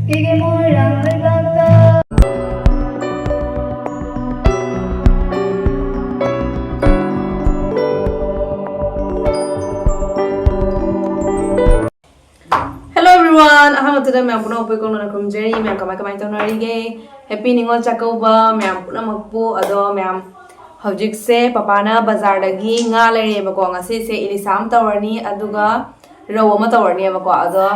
ꯑꯍꯥꯟꯕꯗ ꯃꯌꯥꯝ ꯄꯨꯝꯅꯃꯛꯄꯨ ꯀꯧꯅꯅ ꯈꯨꯔꯨꯝꯖꯔꯤ ꯃꯌꯥꯝ ꯀꯃꯥꯏ ꯇꯧꯅꯔꯤꯒꯦ ꯍꯦꯄꯤ ꯅꯤꯉꯣꯜ ꯆꯥꯛꯀꯧꯕ ꯃꯌꯥꯝ ꯄꯨꯝꯅꯃꯛꯄꯨ ꯑꯗꯣ ꯃꯌꯥꯝ ꯍꯧꯖꯤꯛꯁꯦ ꯄꯄꯥꯅ ꯕꯖꯥꯔꯗꯒꯤ ꯉꯥ ꯂꯩꯔꯦꯕꯀꯣ ꯉꯁꯤꯁꯦ ꯏꯂꯤꯁꯥ ꯑꯃ ꯇꯧꯔꯅꯤ ꯑꯗꯨꯒ ꯔꯧ ꯑꯃ ꯇꯧꯔꯅꯤꯕꯀꯣ ꯑꯗꯣ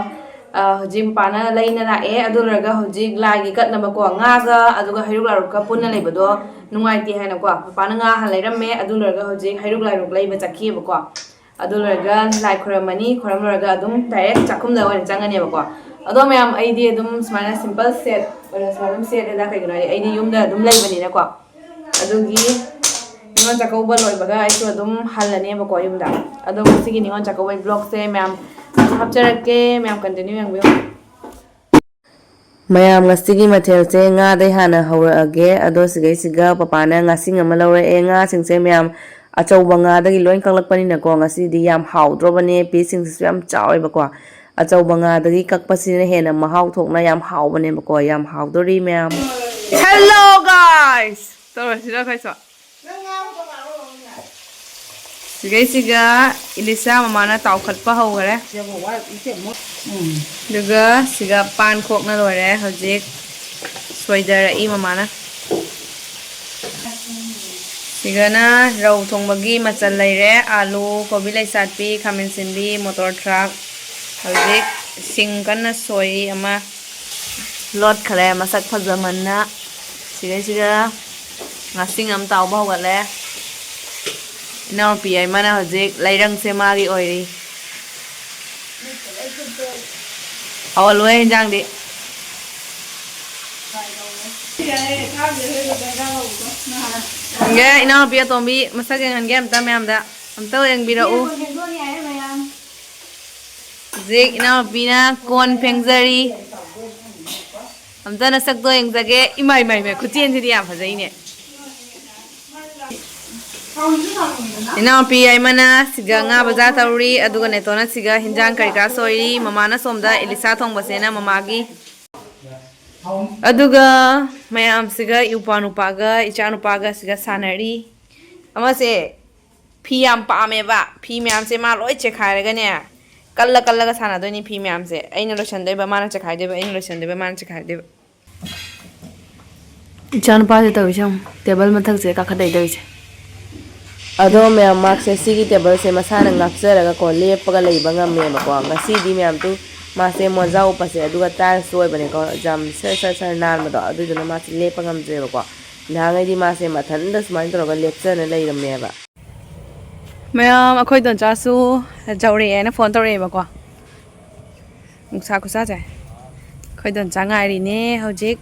ꯍꯧꯖꯤꯛ ꯄꯄꯥꯅ ꯂꯩꯅ ꯂꯥꯛꯑꯦ ꯑꯗꯨ ꯂꯣꯏꯔꯒ ꯍꯧꯖꯤꯛ ꯂꯥꯏꯒꯤ ꯀꯠꯅꯕꯀꯣ ꯉꯥꯒ ꯑꯗꯨꯒ ꯍꯩꯔꯨꯛ ꯂꯥꯏꯔꯨꯛꯀ ꯄꯨꯟꯅ ꯂꯩꯕꯗꯣ ꯅꯨꯡꯉꯥꯏꯇꯦ ꯍꯥꯏꯅꯀꯣ ꯄꯄꯥꯅ ꯉꯥ ꯍꯥꯟꯅ ꯂꯩꯔꯝꯃꯦ ꯑꯗꯨ ꯂꯣꯏꯔꯒ ꯍꯧꯖꯤꯛ ꯍꯩꯔꯨꯛ ꯂꯥꯏꯔꯨꯛ ꯂꯩꯕ ꯆꯠꯈꯤꯑꯕꯀோ ꯑꯗꯨ ꯂꯣꯏꯔꯒ ꯂꯥꯏ ꯈꯣꯏꯔꯝꯃꯅꯤ ꯈꯣꯏꯔꯝ ꯂꯣꯏꯔꯒ ꯑꯗꯨꯝ ꯗꯥꯏꯔꯦꯛ ꯆꯥꯛꯈꯨꯝꯗ ꯑꯣꯏꯅ ꯆꯪꯉꯅꯦꯕꯀꯣ ꯑꯗꯣ ꯃꯌꯥꯝ ꯑꯩꯗꯤ ꯑꯗꯨꯝ ꯁꯨꯃꯥꯏꯅ ꯁꯤꯝꯄꯜ ꯁꯦꯠ ꯑꯣꯏꯅ ꯁꯨꯃꯥꯏꯅ ꯑꯗꯨꯝ ꯁꯦꯠꯂꯦꯗ ꯀꯩꯒꯤꯅꯣ ꯍꯥꯏꯗꯤ ꯑꯩꯗꯤ ꯌꯨꯝꯗ ꯑꯗꯨꯝ ꯂꯩꯕꯅꯤꯅꯀꯣ ꯑꯗꯨꯒꯤ ꯅꯤꯉꯣꯜ ꯆꯥꯛꯀꯧꯕ ꯂꯣꯏꯕꯒ ꯑꯩꯁꯨ ꯑꯗꯨꯝ ꯍꯜꯂꯅꯦꯕꯀꯣ ꯌꯨꯝꯗ ꯑꯗꯣ ꯉꯁꯤꯒꯤ ꯅꯤꯉꯣꯜ ꯆꯥꯛꯀꯧꯕꯒꯤ ꯕ꯭ꯂꯣꯒꯁꯦ ꯃꯌꯥꯝ ꯍꯥꯞꯆꯔꯛꯀꯦ ꯃꯌꯥꯝ ꯀꯟꯇꯤꯅ꯭ꯌꯨ ꯌꯦꯡꯕꯤꯌꯨ ꯃꯌꯥꯝ ꯉꯁꯤꯒꯤ ꯃꯊꯦꯜꯁꯦ ꯉꯥꯗꯩ ꯍꯥꯟꯅ ꯍꯧꯔꯛꯑꯒꯦ ꯑꯗꯣ ꯁꯤꯒꯩꯁꯤꯒ ꯄꯄꯥꯅ ꯉꯥꯁꯤꯡ ꯑꯃ ꯂꯧꯔꯛꯑꯦ ꯉꯥꯁꯤꯡꯁꯦ ꯃꯌꯥꯝ ꯑꯆꯧꯕ ꯉꯥꯗꯒꯤ ꯂꯣꯏ ꯀꯛꯂꯛꯄꯅꯤꯅꯀꯣ ꯉꯁꯤꯗꯤ ꯌꯥꯝ ꯍꯥꯎꯗ꯭ꯔꯕꯅꯦ ꯄꯤꯁꯁꯤꯡꯁꯤꯁꯨ ꯌꯥꯝ ꯆꯥꯎꯋꯦꯕꯀꯣ ꯑꯆꯧꯕ ꯉꯥꯗꯒꯤ ꯀꯛꯄꯁꯤꯅ ꯍꯦꯟꯅ ꯃꯍꯥꯎ ꯊꯣꯛꯅ ꯌꯥꯝ ꯍꯥꯎꯕꯅꯦꯕꯀꯣ ꯌꯥꯝ ꯍꯥꯎꯗꯣꯔꯤ ꯃꯌꯥꯝ ꯍꯦꯜꯂꯣ ꯒꯥꯏꯁ ꯇꯧꯔꯁꯤꯔ ꯑꯩꯈꯣꯏꯁꯨ ꯁꯤꯒꯩꯁꯤꯒ ꯏꯂꯤꯁꯥ ꯃꯃꯥꯅ ꯇꯥꯎꯈꯠꯄ ꯍꯧꯈꯔꯦ ꯑꯗꯨꯒ ꯁꯤꯒ ꯄꯥꯟ ꯈꯣꯛꯅ ꯂꯣꯏꯔꯦ ꯍꯧꯖꯤꯛ ꯁꯣꯏꯗꯔꯛꯏ ꯃꯃꯥꯅ ꯁꯤꯒꯅ ꯔꯧ ꯊꯣꯡꯕꯒꯤ ꯃꯆꯜ ꯂꯩꯔꯦ ꯑꯥꯂꯨ ꯀꯣꯕꯤ ꯂꯩꯁꯥꯠꯄꯤ ꯈꯥꯃꯦꯟ ꯑꯁꯤꯟꯕꯤ ꯃꯣꯇꯣꯔ ꯊ꯭ꯔꯥꯛ ꯍꯧꯖꯤꯛ ꯁꯤꯡ ꯀꯟꯅ ꯁꯣꯏꯔꯤ ꯑꯃ ꯂꯣꯠꯈ꯭ꯔꯦ ꯃꯁꯛ ꯐꯖꯃꯟꯅ ꯁꯤꯒꯩꯁꯤꯒ ꯉꯥꯁꯤꯡ ꯑꯃ ꯇꯥꯎꯕ ꯍꯧꯒꯠꯂꯦ ꯏꯅꯥꯎꯄꯤ ꯑꯃꯅ ꯍꯧꯖꯤꯛ ꯂꯩꯔꯪꯁꯦ ꯃꯥꯒꯤ ꯑꯣꯏꯔꯤ ꯍꯧꯍꯜꯂꯨꯍꯦ ꯏꯟꯖꯥꯡꯗꯤ ꯍꯪꯒꯦ ꯏꯅꯥꯎꯅꯨꯄꯤ ꯑꯇꯣꯝꯕꯤ ꯃꯁꯛ ꯌꯦꯡꯍꯟꯒꯦ ꯑꯝꯇ ꯃꯌꯥꯝꯗ ꯑꯝꯇ ꯌꯦꯡꯕꯤꯔꯛꯎ ꯍꯧꯖꯤꯛ ꯏꯅꯥꯎꯅꯨꯄꯤꯅ ꯀꯣꯟ ꯐꯦꯡꯖꯔꯤ ꯑꯝꯇ ꯅꯁꯛꯇꯣ ꯌꯦꯡꯖꯒꯦ ꯏꯃꯥꯏ ꯏꯃꯥꯏ ꯈꯨꯆꯦꯟꯁꯤꯗꯤ ꯌꯥꯝ ꯐꯖꯩꯅꯦ ꯏꯅꯥꯎꯄꯤ ꯑꯃꯅ ꯁꯤꯒ ꯉꯥ ꯕꯖꯥꯔ ꯇꯧꯔꯤ ꯑꯗꯨꯒ ꯅꯦꯇꯣꯟꯅ ꯁꯤꯒ ꯍꯤꯟꯖꯥꯡ ꯀꯔꯤ ꯀꯔꯥ ꯁꯣꯏꯔꯤ ꯃꯃꯥꯅ ꯁꯣꯝꯗ ꯏꯂꯤꯁꯥ ꯊꯣꯡꯕꯁꯦꯅ ꯃꯃꯥꯒꯤ ꯑꯗꯨꯒ ꯃꯌꯥꯝꯁꯤꯒ ꯏꯎꯄꯥ ꯅꯨꯄꯥꯒ ꯏꯆꯥ ꯅꯨꯄꯥꯒ ꯁꯤꯒ ꯁꯥꯟꯅꯔꯤ ꯑꯃꯁꯦ ꯐꯤ ꯌꯥꯝ ꯄꯥꯝꯃꯦꯕ ꯐꯤ ꯃꯌꯥꯝꯁꯦ ꯃꯥ ꯂꯣꯏ ꯆꯦꯈꯥꯏꯔꯒꯅꯦ ꯀꯜꯂ ꯀꯜꯂꯒ ꯁꯥꯟꯅꯗꯣꯏꯅꯤ ꯐꯤ ꯃꯌꯥꯝꯁꯦ ꯑꯩꯅ ꯂꯣꯏꯁꯟꯗꯣꯏꯕ ꯃꯥꯅ ꯆꯦꯈꯥꯏꯗꯣꯏꯕ ꯑꯩꯅ ꯂꯣꯏꯁꯟꯗꯣꯏꯕ ꯃꯥꯅ ꯆꯦꯈꯥꯏꯗꯣꯏꯕ ꯏꯆꯥ ꯅꯨꯄꯥꯁꯦ ꯇꯧꯔꯤꯁꯦ ꯑꯃꯨꯛ ꯇꯦꯕꯜ ꯃꯊꯛꯁꯦ ꯀꯥꯈꯠꯂꯛꯏ ꯇꯧꯔꯤꯁꯦ ꯑꯗꯣ ꯃꯌꯥꯝ ꯃꯥꯁꯦ ꯁꯤꯒꯤ ꯇꯦꯕꯜꯁꯦ ꯃꯁꯥꯅ ꯉꯥꯛꯆꯔꯒꯀꯣ ꯂꯦꯞꯄꯒ ꯂꯩꯕ ꯉꯝꯃꯦꯕꯀꯣ ꯉꯁꯤꯗꯤ ꯃꯌꯥꯝꯗꯨ ꯃꯥꯁꯦ ꯃꯣꯟꯖꯥ ꯎꯞꯄꯁꯦ ꯑꯗꯨꯒ ꯇꯥꯏꯜꯁꯁꯨ ꯑꯣꯏꯕꯅꯦꯀꯣ ꯌꯥꯝ ꯁꯔ ꯅꯥꯟꯕꯗꯣ ꯑꯗꯨꯏꯗꯨꯅ ꯃꯥꯁꯦ ꯂꯦꯞꯄ ꯉꯝꯗ꯭ꯔꯦꯕꯀꯣ ꯅꯍꯥꯟꯉꯩꯗꯤ ꯃꯥꯁꯦ ꯃꯊꯟꯇ ꯁꯨꯃꯥꯏꯅ ꯇꯧꯔꯒ ꯂꯦꯞꯆꯅ ꯂꯩꯔꯝꯃꯦꯕ ꯃꯌꯥꯝ ꯑꯩꯈꯣꯏ ꯗꯣꯟꯆꯥꯁꯨ ꯖꯧꯔꯛꯑꯦꯅ ꯐꯣꯟ ꯇꯧꯔꯛꯑꯦꯕꯀꯣ ꯅꯨꯡꯁꯥ ꯈꯨꯁꯥꯁꯦ ꯑꯩꯈꯣꯏ ꯗꯣꯟꯆꯥ ꯉꯥꯏꯔꯤꯅꯦ ꯍꯧꯖꯤꯛ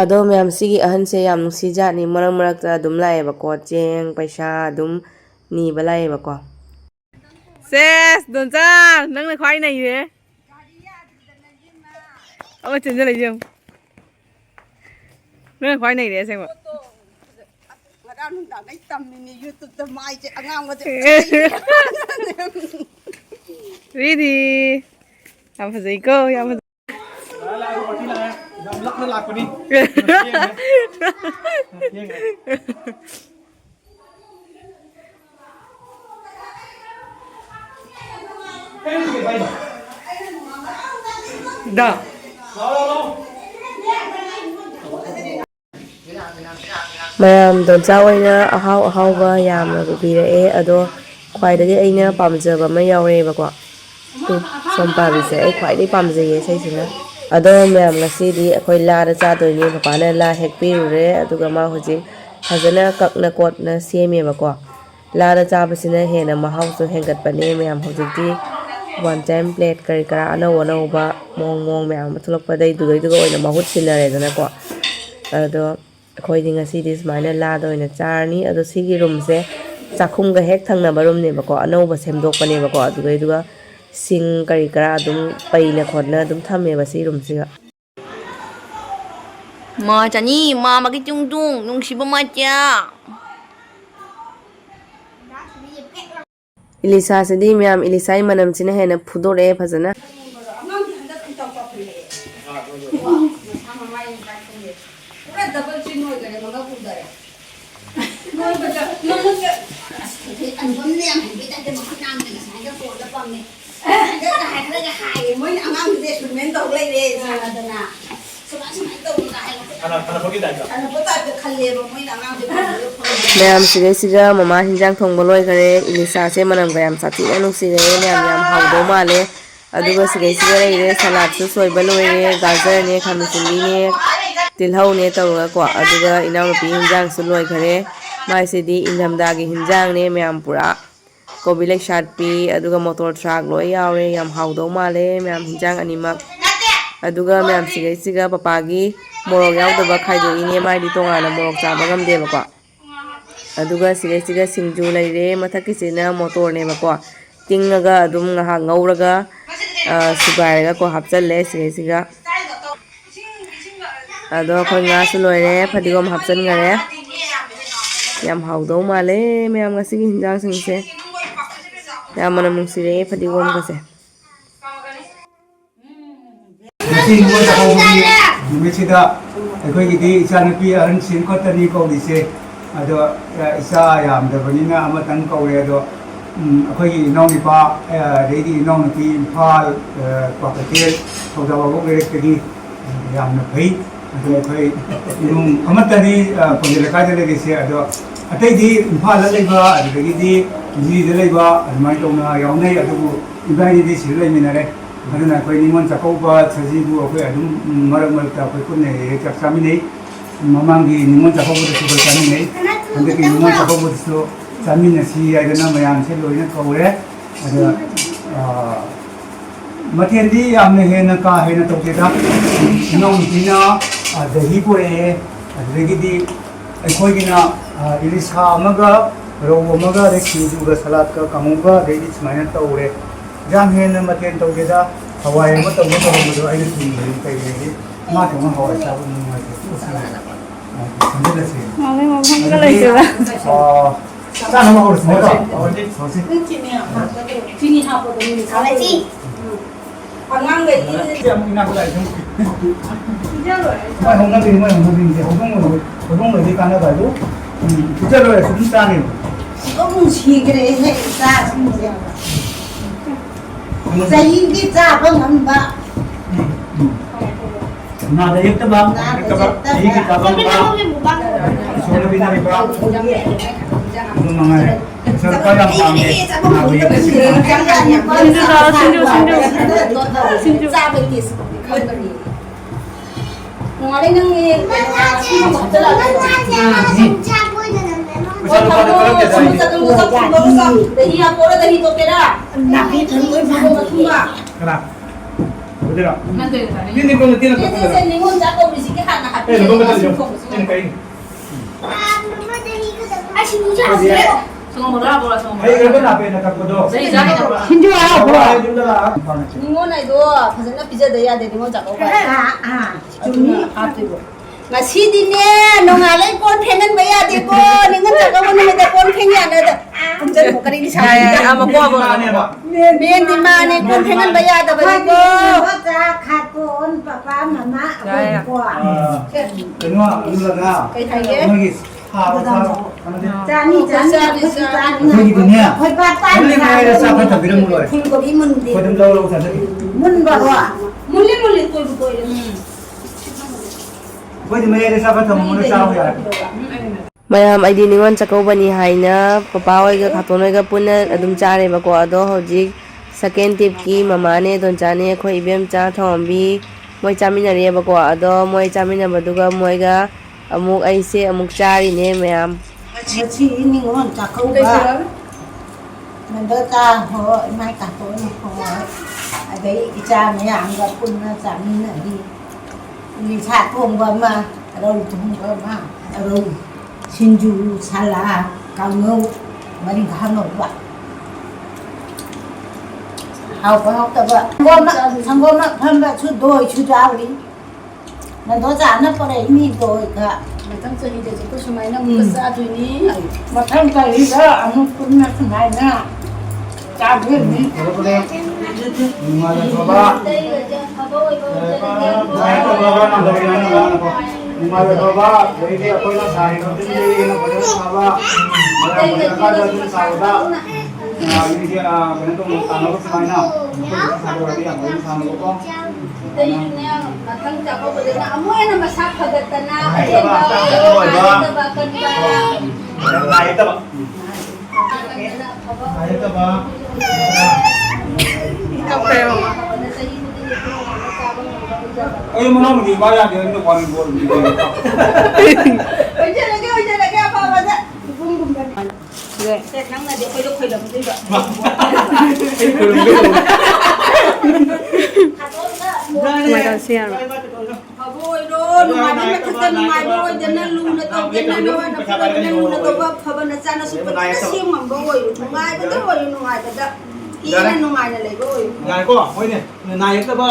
ꯑꯗꯣ ꯃꯌꯥꯝ ꯁꯤꯒꯤ ꯑꯍꯟꯁꯦ ꯌꯥꯝ ꯅꯨꯡꯁꯤꯖꯥꯠꯅꯤ ꯃꯔꯛ ꯃꯔꯛꯇ ꯑꯗꯨꯝ ꯂꯥꯛꯑꯦꯕꯀꯣ ꯆꯦꯡ ꯄꯩꯁꯥ ꯑꯗꯨꯝ ꯅꯤꯕ ꯂꯥꯛꯑꯦꯕꯀꯣ ꯁꯦꯁ ꯗꯣꯟꯆꯥ ꯅꯪꯅ ꯈ꯭ꯋꯥꯏ ꯅꯩꯔꯦ ꯑꯃ ꯆꯦꯟꯖꯜꯂꯛꯏꯁꯦ ꯌꯦꯡꯉꯨ ꯅꯪꯅ ꯈ꯭ꯋꯥꯏ ꯅꯩꯔꯦ ꯑꯁꯦꯡꯕ ꯉꯔꯥꯡ ꯅꯨꯡꯗꯥꯡꯗꯩ ꯇꯝꯃꯤꯅꯤ ꯌꯨꯇꯨꯕꯇ ꯃꯥꯏꯁꯦ ꯑꯉꯥꯡꯕꯁꯦ ꯔꯤꯗꯤ ꯌꯥꯝ ꯐꯖꯩꯀꯣ ꯌꯥꯝ ꯐꯖꯩ ꯌꯥꯝ ꯂꯛꯅ ꯂꯥꯛꯄꯅꯤ ꯗꯥ ꯃꯌꯥꯝ ꯗꯣꯟꯆꯥ ꯑꯣꯏꯅ ꯑꯍꯥꯎ ꯑꯍꯥꯎꯕ ꯌꯥꯝꯅ ꯄꯤꯕꯤꯔꯛꯑꯦ ꯑꯗꯣ ꯈ꯭ꯋꯥꯏꯗꯒꯤ ꯑꯩꯅ ꯄꯥꯝꯖꯕ ꯑꯃ ꯌꯥꯎꯔꯛꯑꯦꯕꯀꯣ ꯁꯣꯝ ꯄꯥꯕꯤꯁꯦ ꯑꯩ ꯈ꯭ꯋꯥꯏꯗꯒꯤ ꯄꯥꯝꯖꯩꯌꯦ ꯏꯁꯩꯁꯤꯅ ꯑꯗꯣ ꯃꯌꯥꯝ ꯉꯁꯤꯗꯤ ꯑꯩꯈꯣꯏ ꯂꯥꯗ ꯆꯥꯗꯣꯏꯅꯦ ꯄꯄꯥꯅ ꯂꯥ ꯍꯦꯛꯄꯤꯔꯨꯔꯦ ꯑꯗꯨꯒ ꯃꯥ ꯍꯧꯖꯤꯛ ꯐꯖꯅ ꯀꯛꯅ ꯀꯣꯠꯅ ꯁꯦꯝꯃꯦꯕꯀꯣ ꯂꯥꯗ ꯆꯥꯕꯁꯤꯅ ꯍꯦꯟꯅ ꯃꯍꯥꯎꯁꯨ ꯍꯦꯟꯒꯠꯄꯅꯦ ꯃꯌꯥꯝ ꯍꯧꯖꯤꯛꯇꯤ ꯋꯥꯟ ꯇꯥꯏꯝ ꯄ꯭ꯂꯦꯠ ꯀꯔꯤ ꯀꯔꯥ ꯑꯅꯧ ꯑꯅꯧꯕ ꯃꯑꯣꯡ ꯃꯌꯥꯝ ꯑꯃ ꯊꯣꯛꯂꯛꯄꯗꯩꯗꯨꯗꯩꯗꯨꯒ ꯑꯣꯏꯅ ꯃꯍꯨꯠ ꯁꯤꯟꯅꯔꯦꯗꯅꯀꯣ ꯑꯗꯣ ꯑꯩꯈꯣꯏꯗꯤ ꯉꯁꯤꯗꯤ ꯁꯨꯃꯥꯏꯅ ꯂꯥꯗ ꯑꯣꯏꯅ ꯆꯥꯔꯅꯤ ꯑꯗꯣ ꯁꯤꯒꯤ ꯔꯨꯝꯁꯦ ꯆꯥꯛꯈꯨꯝꯒ ꯍꯦꯛ ꯊꯪꯅꯕ ꯔꯨꯝꯅꯦꯕꯀꯣ ꯑꯅꯧꯕ ꯁꯦꯝꯗꯣꯛꯄꯅꯦꯕꯀꯣ ꯑꯗꯨꯒ ꯁꯤꯡ ꯀꯔꯤ ꯀꯔꯥ ꯑꯗꯨꯝ ꯄꯩꯅ ꯈꯣꯠꯅ ꯑꯗꯨꯝ ꯊꯝꯃꯦꯕ ꯁꯤ ꯔꯨꯝꯁꯤꯒ ꯃꯥ ꯆꯅꯤ ꯃꯥꯃꯒꯤ ꯇꯨꯡ ꯅꯨꯡꯁꯤꯕ ꯃꯆꯥ ꯏꯂꯤꯁꯥꯁꯤꯗꯤ ꯃꯌꯥꯝ ꯏꯂꯤꯁꯥꯒꯤ ꯃꯅꯝꯁꯤꯅ ꯍꯦꯟꯅ ꯐꯨꯗꯣꯔꯛꯑꯦ ꯐꯖꯅ Udah dapat cino ikan yang mana pun dah. Noi baca, noi ke. Anggam ni yang kita ada makan nama ni, saya tu ada pam ni. Kita hai, moi angang dia sebenarnya tahu lagi deh, sana tu na. Semua tahu hai. Anak pergi dah. Anak kita ada kali, moi angang dia. ꯃꯌꯥꯝ ꯁꯤꯗꯩꯁꯤꯒ ꯃꯃꯥ ꯍꯤꯟꯖꯥꯡ ꯊꯣꯡꯕ ꯂꯣꯏꯈꯔꯦ ꯏꯂꯤꯁꯥꯁꯦ ꯃꯅꯝꯒ ꯌꯥꯝ ꯁꯥꯊꯤꯅ ꯅꯨꯡꯁꯤꯔꯦ ꯃꯌꯥꯝ ꯌꯥꯝ ꯍꯥꯎꯗꯧ ꯃꯥꯜꯂꯦ ꯑꯗꯨꯒ ꯁꯤꯗꯩꯁꯤꯒ ꯂꯩꯔꯦ ꯁꯂꯥꯗꯁꯨ ꯁꯣꯏꯕ ꯂꯣꯏꯔꯦ ꯒꯥꯖꯔꯅꯦ ꯈꯥꯃꯦꯟꯁꯤꯟꯕꯤꯅꯦ ꯇꯤꯜꯍꯧꯅꯦ ꯇꯧꯔꯒꯀꯣ ꯑꯗꯨꯒ ꯏꯅꯥꯎꯅꯨꯄꯤ ꯍꯤꯟꯖꯥꯡꯁꯨ ꯂꯣꯏꯈꯔꯦ ꯃꯥꯏꯁꯤꯗꯤ ꯏꯪꯊꯝꯊꯥꯒꯤ ꯍꯤꯟꯖꯥꯡꯅꯦ ꯃꯌꯥꯝ ꯄꯨꯔꯥ ꯀꯣꯕꯤ ꯂꯩꯁꯥꯠꯄꯤ ꯑꯗꯨꯒ ꯃꯣꯇꯣꯔ ꯊ꯭ꯔꯥꯛ ꯂꯣꯏ ꯌꯥꯎꯔꯦ ꯌꯥꯝ ꯍꯥꯎꯗꯧ ꯃꯥꯜꯂꯦ ꯃꯌꯥꯝ ꯍꯤꯟꯖꯥꯡ ꯑꯅꯤꯃꯛ ꯑꯗꯨꯒ ꯃꯌꯥꯝ ꯁꯤꯒꯩꯁꯤꯒ ꯄꯄꯥꯒꯤ ꯃꯣꯔꯣꯛ ꯌꯥꯎꯗꯕ ꯈꯥꯏꯗꯣꯛꯏꯅꯦ ꯃꯥꯏꯗꯤ ꯇꯣꯉꯥꯟꯅ ꯃꯣꯔꯣꯛ ꯆꯥꯕ ꯉꯝꯗꯦꯕꯀꯣ ꯑꯗꯨꯒ ꯁꯤꯒꯩꯁꯤꯒ ꯁꯤꯡꯖꯨ ꯂꯩꯔꯦ ꯃꯊꯛꯀꯤꯁꯤꯅ ꯃꯣꯇꯣꯔꯅꯦꯕꯀꯣ ꯇꯤꯡꯉꯒ ꯑꯗꯨꯝ ꯉꯥꯏꯍꯥꯛ ꯉꯧꯔꯒ ꯁꯨꯒꯥꯏꯔꯒꯀꯣ ꯍꯥꯞꯆꯜꯂꯦ ꯁꯤꯒꯩꯁꯤꯒ ꯑꯗꯣ ꯑꯩꯈꯣꯏ ꯉꯥꯁꯨ ꯂꯣꯏꯔꯦ ꯐꯗꯤꯒꯣꯝ ꯍꯥꯞꯆꯟꯈꯔꯦ ꯌꯥꯝ ꯍꯥꯎꯗꯧ ꯃꯥꯜꯂꯦ ꯃꯌꯥꯝ ꯉꯁꯤꯒꯤ ꯍꯤꯟꯖꯥꯡꯁꯤꯡꯁꯦ ꯌꯥꯝ ꯃꯅꯝ ꯅꯨꯡꯁꯤꯔꯦ ꯐꯗꯤꯒꯣꯝꯒꯁꯦ ꯉꯁꯤ ꯅꯤꯉꯣꯜ ꯆꯥꯛꯀꯧꯕꯒꯤ ꯅꯨꯃꯤꯠꯁꯤꯗ ꯑꯩꯈꯣꯏꯒꯤꯗꯤ ꯏꯆꯥꯅꯨꯄꯤ ꯑꯍꯟꯁꯤꯡ ꯈꯛꯇꯅꯤ ꯀꯧꯔꯤꯁꯦ ꯑꯗꯣ ꯏꯆꯥ ꯌꯥꯝꯗꯕꯅꯤꯅ ꯑꯃꯇꯪ ꯀꯧꯔꯦ ꯑꯗꯣ ꯑꯩꯈꯣꯏꯒꯤ ꯏꯅꯥꯎꯅꯨꯄꯥ ꯑꯗꯩꯗꯤ ꯏꯅꯥꯎꯅꯨꯄꯤ ꯏꯝꯐꯥꯜ ꯀ꯭ꯋꯥꯀꯩꯊꯦꯜ ꯊꯧꯗꯥꯕꯥꯕꯣꯛ ꯂꯩꯔꯛꯇꯒꯤ ꯌꯥꯝꯅ ꯐꯩ ꯑꯗꯣ ꯑꯩꯈꯣꯏ ꯏꯃꯨꯡ ꯑꯃꯠꯇꯅꯤ ꯈꯨꯟꯖ ꯂꯩꯀꯥꯏꯗ ꯂꯩꯔꯤꯁꯦ ꯑꯗꯣ ꯑꯇꯩꯗꯤ ꯏꯝꯐꯥꯜꯗ ꯂꯩꯕ ꯑꯗꯨꯗꯒꯤꯗꯤ ꯖꯤꯔꯤꯗ ꯂꯩꯕ ꯑꯗꯨꯃꯥꯏꯅ ꯇꯧꯅ ꯌꯥꯎꯅꯩ ꯑꯗꯨꯕꯨ ꯏꯕꯥꯅꯤꯗꯤ ꯁꯤꯗ ꯂꯩꯃꯤꯟꯅꯔꯦ ꯑꯗꯨꯅ ꯑꯩꯈꯣꯏ ꯅꯤꯉꯣꯜ ꯆꯥꯛꯀꯧꯕ ꯁꯖꯤꯕꯨ ꯑꯩꯈꯣꯏ ꯑꯗꯨꯝ ꯃꯔꯛ ꯃꯔꯛꯇ ꯑꯩꯈꯣꯏ ꯄꯨꯟꯅ ꯍꯦꯛ ꯆꯥꯛ ꯆꯥꯃꯤꯟꯅꯩ ꯃꯃꯥꯡꯒꯤ ꯅꯤꯉꯣꯜ ꯆꯥꯛꯀꯧꯕꯗꯁꯨ ꯑꯩꯈꯣꯏ ꯆꯥꯃꯤꯟꯅꯩ ꯍꯟꯗꯛꯀꯤ ꯅꯤꯉꯣꯜ ꯆꯥꯛꯀꯧꯕꯗꯁꯨ ꯆꯥꯃꯤꯟꯅꯁꯤ ꯍꯥꯏꯗꯅ ꯃꯌꯥꯝꯁꯦ ꯂꯣꯏꯅ ꯀꯧꯔꯦ ꯑꯗ ꯃꯊꯦꯜꯗꯤ ꯌꯥꯝꯅ ꯍꯦꯟꯅ ꯀꯥ ꯍꯦꯟꯅ ꯇꯧꯗꯦꯗ ꯏꯅꯥꯎꯅꯨꯄꯤꯅ ꯗꯍꯤ ꯄꯨꯔꯛꯑꯦ ꯑꯗꯨꯗꯒꯤꯗꯤ ꯑꯩꯈꯣꯏꯒꯤꯅ ꯏꯂꯤꯁꯥ ꯑꯃꯒ ꯔꯧ ꯑꯃꯒ ꯑꯗꯩ ꯁꯤꯡꯖꯨꯒ ꯁꯂꯥꯗꯀ ꯀꯥꯡꯍꯧꯒ ꯑꯗꯩꯗꯤ ꯁꯨꯃꯥꯏꯅ ꯇꯧꯔꯦ ꯌꯥꯝ ꯍꯦꯟꯅ ꯃꯊꯦꯜ ꯇꯧꯗꯦꯗ ꯍꯋꯥꯏ ꯑꯃ ꯇꯧꯔꯝꯕꯗꯣ ꯑꯩꯅ ꯊꯨꯡꯕꯗꯤ ꯀꯩꯒꯤ ꯃꯥ ꯊꯣꯡꯅ ꯍꯋꯥꯏ ꯆꯥꯕ ꯅꯨꯡꯉꯥꯏꯇꯦ ꯈꯟꯖꯤꯜꯂꯁꯤ ꯆꯥꯅꯕ ꯍꯧꯔꯁꯤꯅꯦꯀꯣ ꯍꯧꯔꯁꯤ Sini apa tu ni? Salah sih. Angang gay. ꯑꯃꯨꯛ ꯏꯅꯥꯛꯇ ꯂꯥꯛꯏ ꯁꯨꯝ ꯃꯣꯏ ꯍꯧꯅꯕꯤꯅꯤ ꯃꯣꯏ ꯍꯧꯅꯕꯤꯅꯤ ꯍꯧꯗꯣꯡ ꯀꯥꯟꯅꯕ ꯍꯥꯏꯕꯨ ꯄꯤꯖꯔꯣꯏ ꯁꯨꯝ ꯆꯥꯅꯦꯕ Kamu sih kere hei sah semua. Saya ini sah pengamba. ꯅꯥꯗ ꯌꯦꯛꯇꯕ ꯆꯍꯤ ꯀꯤꯇꯥꯕ ꯏꯁꯣꯔꯅ ꯄꯤꯅꯔꯤꯕ ꯑꯗꯨ ꯃꯉꯥꯏꯔꯦ ꯏꯁꯣꯔꯄ ꯌꯥꯝ ꯄꯥꯝꯃꯦ ꯅꯥꯕ ꯌꯦꯛꯄꯁꯤ Ngalai nang semua betul lah. Dahi apa orang dahi tu kira? Nabi tunggu semua. Kenapa? Betul tak? Ini kau nanti nak Ini saya ningun jatuh di sini kan nak hati. kau betul jom. Ini kain. Semua murah bola semua. Ayo kau nak apa nak kau do? Saya jangan apa. Hindu ah, bola Hindu lah. Ningun itu, pasal pizza daya deh ningun jatuh. Cuma apa itu? Ngasih dini, nongalai pon pengen bayar deh ko, ningun jatuh mana ada pon pengen ada. Punjat bukan ini saya. Ama ko abo. Ben di mana pon pengen bayar ada bagi ko. Kapon papa mama aku Kenapa? Hindu lah. Kayak kayak. Lagi harus Jani Lagi dunia. Hoi patan Ini mana siapa tak bilang mulai? Fulgobi mundi Kau dah tahu saja. mun bawa Muli muli koi koi. Kau di mana siapa tak mulai tahu ya? ꯃꯌꯥꯝ ꯑꯩꯗꯤ ꯅꯤꯉꯣꯜ ꯆꯥꯛꯀꯧꯕꯅꯤ ꯍꯥꯏꯅ papa ꯍꯣꯏꯒ ꯈꯥꯇꯣꯟ ꯍꯣꯏꯒ ꯄꯨꯟꯅ ꯑꯗꯨꯝ ꯆꯥꯔꯦꯕꯀꯣ ꯑꯗꯣ ꯍꯧꯖꯤꯛ ꯁꯦꯀꯦꯟ ꯇꯤꯞꯀꯤ ꯃꯃꯥꯅꯦ ꯗꯣꯟꯆꯥꯅꯦ ꯑꯩꯈꯣꯏ ꯏꯕꯦꯝꯆꯥ ꯊꯧꯔꯝꯕꯤ ꯃꯣꯏ ꯆꯥꯃꯤꯟꯅꯔꯦꯕꯀꯣ ꯑꯗꯣ ꯃꯣꯏ ꯆꯥꯃꯤꯟꯅꯕꯗꯨꯒ ꯃꯣꯏꯒ ꯑꯃꯨꯛ ꯑꯩꯁꯦ ꯑꯃꯨꯛ ꯆꯥꯔꯤꯅꯦ ꯃꯌꯥꯝ Ngaci ini ngon cakauba Mendota ho mai kapon ho Ada ica maya angga pun na sami na di Li sa thong ba ma rau thong ba ma rau sinju sala kangau mari khano ba Hau ba hau ta ba Sangom na pham ba chu doi chu jawi Mendota na pare ini doi ka Matang seni dia tu semua nak besar tu ni. Matang kali dah, anu pun nak semuanya. Cabut ni. Kalau boleh, mana coba? Matang cakap pada nak amu yang nama siapa datana, ada bahkan Ayo mana mungkin bayar dia untuk orang buat gitu. Ojo lagi apa pada? Bung kan. Saya nang nak dia koi lam juga. Macam siapa? Aboy don, mana kita numai boy jangan lu na to jangan lu na jangan lu na to ba phaban na sana super na sim mam boy numai ba to boy numai ba da iya numai na le boy Ngài có hỏi nè, này cái ba,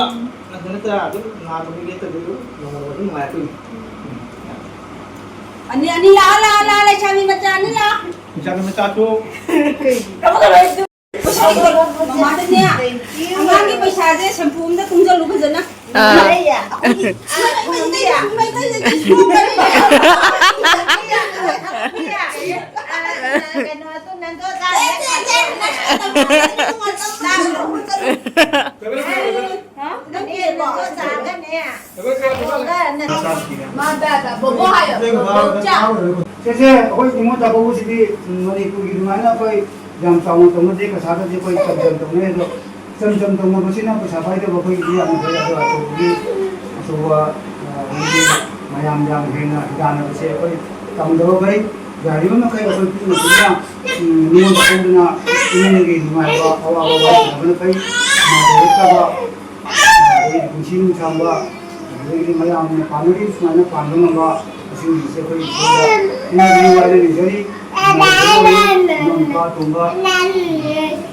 là cái nó là cái nào cũng biết từ từ nó cái ngoài từ. ani la chami macam ni la Macam macam tu. kamu kalau itu mama tu ni angang ni पैसा दे shampoo में तुम जो लोग जना Saya aku semua tak bawa sini mari pergi di mana kau jam tahun tahun ni kesana dia kau jam tahun ni tu jam tahun macam ni apa siapa itu kau pergi dia ada tu pergi semua ini mayam yang kena dan saya kau kamu dah baik jadi mana kau kau pergi ni pun tak kena ini lagi di mana awak mana kau macam apa ini sini sama ini mayam panuri mana pandu apa sini saya kau ini ada ni jadi nongka tungga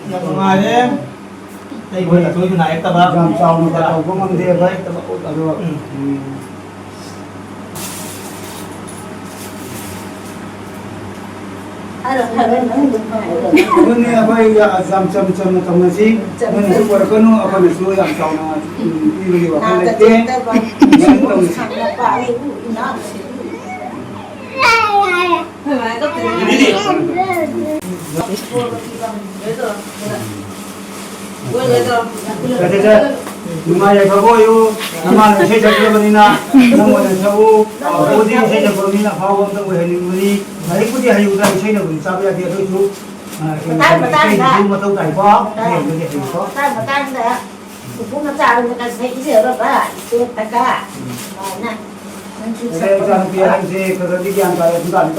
Yang ngoài đấy. Đây vừa là tôi này các bạn. jam tahun nongka tahu kau mana dia baik tak ada. Ini apa ya jam masih mana super kanu apa nasi jam tahun ini lagi apa lagi? Ini đi. Jadi rumah yang kau yo, nama saya jadi begini na, nama dan tahu, kau dia saya jadi begini na, kau orang tu begini begini, hari pun dia hari udah saya nak begini, sampai dia tu tu, saya itu macam tak apa, dia tu dia tu. Saya jangan biar saya kerja di antara bukan.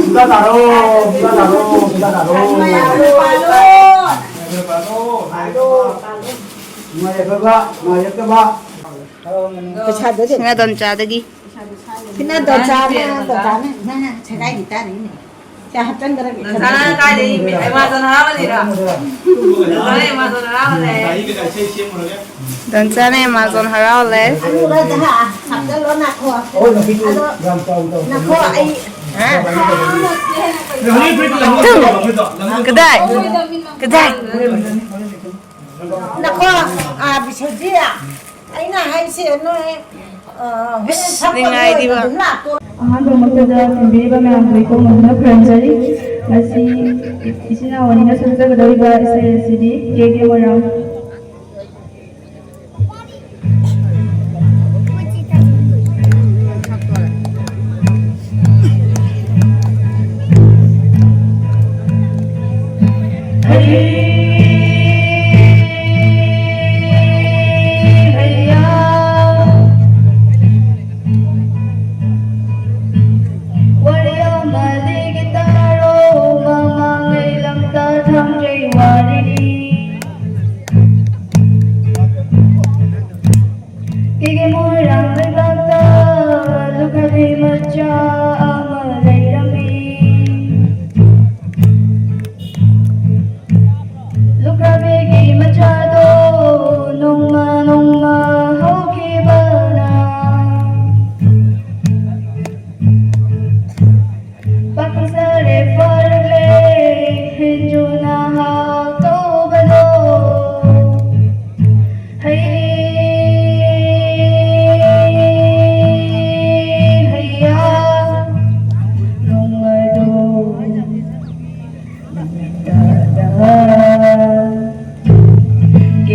Kita taruh. Maya keba. Nga don cha lagi. Kena dosa nah cerai kita ini. Siapa kan gara Sana kaya ni, Amazon harapan ni dah. Sana Amazon harapan le. Đấy cái này xem rồi đấy. Don sana Amazon harapan le. anu dah dah, sabda lo nak kau. Oh, nanti tu jam tahun. Nak kau ai. Ini berita lama betul. Kedai. Kedai. Nak kau bisa dia. Ai nak hai si anu Dengai di ba? ꯑꯍꯥꯟꯕ ꯃꯛꯇꯗ ꯊꯤꯟꯕꯤꯔꯤꯕ ꯃꯌꯥꯝꯕꯨ ꯏꯀꯣꯡ ꯃꯗꯨꯅ ꯈꯨꯔꯨꯝꯖꯔꯤ ꯉꯁꯤ ꯏꯆꯤꯟ ꯏꯅꯥꯎ ꯑꯅꯤꯅ ꯁꯛꯆꯒꯗꯧꯔꯤꯕ ꯏꯁꯩ ꯑꯁꯤꯗꯤ ꯀꯦꯒꯦ ꯃꯣꯏꯔꯥꯡ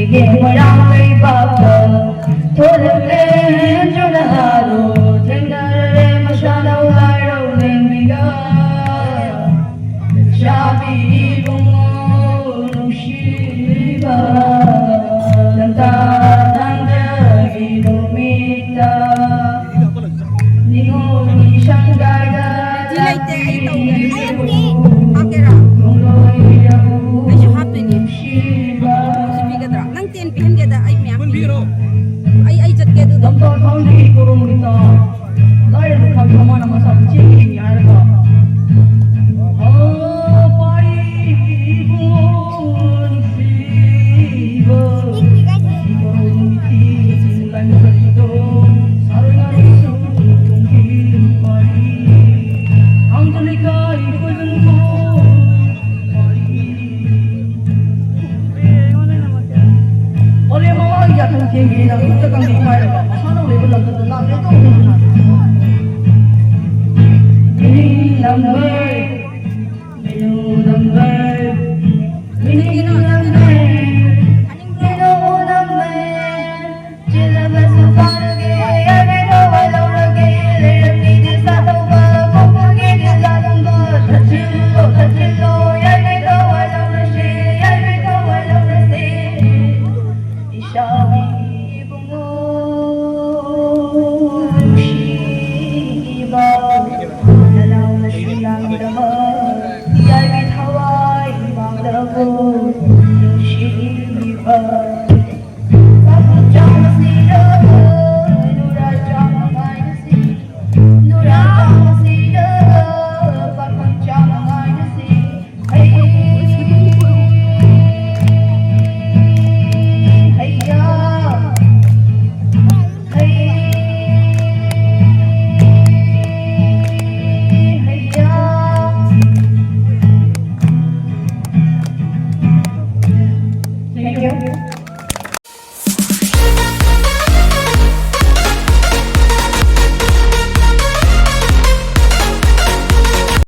Sige mo lang may baka Tulad junahado Tingnan masyadaw araw ng bigat Sabi mo nung shiba Nagtatanda ginumita Ningon isang gada Nang tin pihan dia da ai mya ai jat ke du Dampa kauli kurung kita Lahir bukan mana masa cing harga Thank you.